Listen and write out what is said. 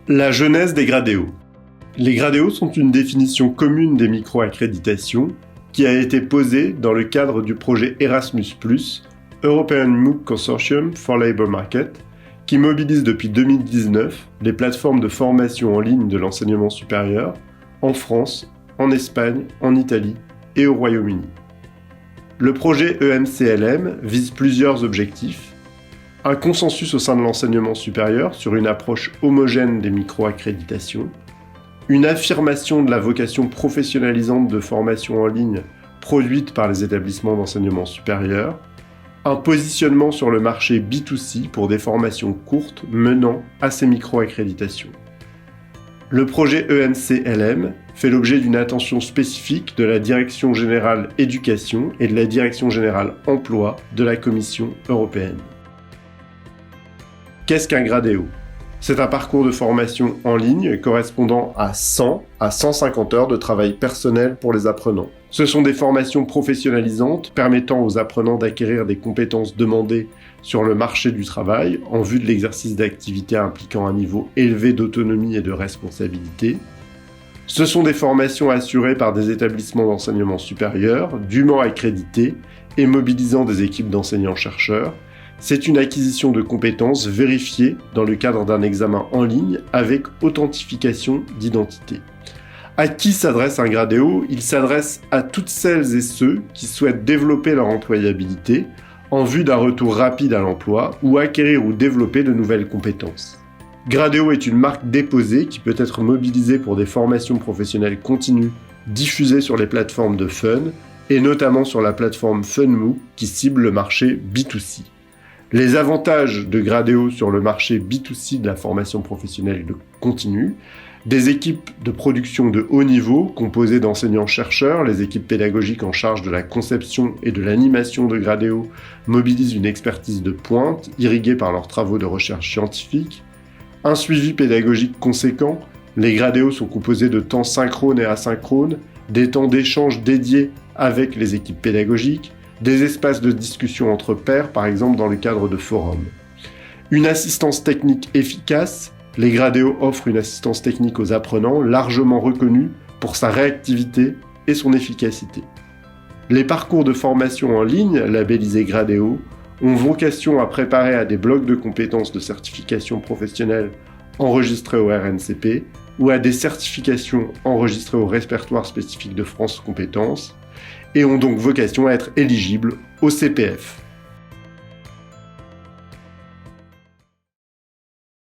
La genèse des Gradéos. Les Gradéos sont une définition commune des micro-accréditations qui a été posée dans le cadre du projet Erasmus+, European MOOC Consortium for Labour Market, qui mobilise depuis 2019 les plateformes de formation en ligne de l'enseignement supérieur en France, en Espagne, en Italie et au Royaume-Uni. Le projet EMCLM vise plusieurs objectifs. Un consensus au sein de l'enseignement supérieur sur une approche homogène des micro-accréditations, une affirmation de la vocation professionnalisante de formation en ligne produite par les établissements d'enseignement supérieur, un positionnement sur le marché B2C pour des formations courtes menant à ces micro-accréditations. Le projet EMCLM fait l'objet d'une attention spécifique de la Direction générale éducation et de la Direction générale emploi de la Commission européenne. Qu'est-ce qu'un Gradéo ? C'est un parcours de formation en ligne correspondant à 100 à 150 heures de travail personnel pour les apprenants. Ce sont des formations professionnalisantes permettant aux apprenants d'acquérir des compétences demandées sur le marché du travail en vue de l'exercice d'activités impliquant un niveau élevé d'autonomie et de responsabilité. Ce sont des formations assurées par des établissements d'enseignement supérieur, dûment accrédités et mobilisant des équipes d'enseignants-chercheurs. C'est une acquisition de compétences vérifiées dans le cadre d'un examen en ligne avec authentification d'identité. À qui s'adresse un Gradéo ? Il s'adresse à toutes celles et ceux qui souhaitent développer leur employabilité en vue d'un retour rapide à l'emploi ou acquérir ou développer de nouvelles compétences. Gradéo est une marque déposée qui peut être mobilisée pour des formations professionnelles continues diffusées sur les plateformes de Fun et notamment sur la plateforme FunMOOC qui cible le marché B2C. Les avantages de Gradéo sur le marché B2C de la formation professionnelle continue, des équipes de production de haut niveau composées d'enseignants-chercheurs, les équipes pédagogiques en charge de la conception et de l'animation de Gradéo mobilisent une expertise de pointe, irriguée par leurs travaux de recherche scientifique, un suivi pédagogique conséquent, les Gradéos sont composés de temps synchrone et asynchrone, des temps d'échange dédiés avec les équipes pédagogiques, des espaces de discussion entre pairs, par exemple dans le cadre de forums. Une assistance technique efficace, les Gradéos offrent une assistance technique aux apprenants largement reconnue pour sa réactivité et son efficacité. Les parcours de formation en ligne, labellisés Gradéo, ont vocation à préparer à des blocs de compétences de certification professionnelle enregistrés au RNCP ou à des certifications enregistrées au répertoire spécifique de France Compétences, et ont donc vocation à être éligibles au CPF.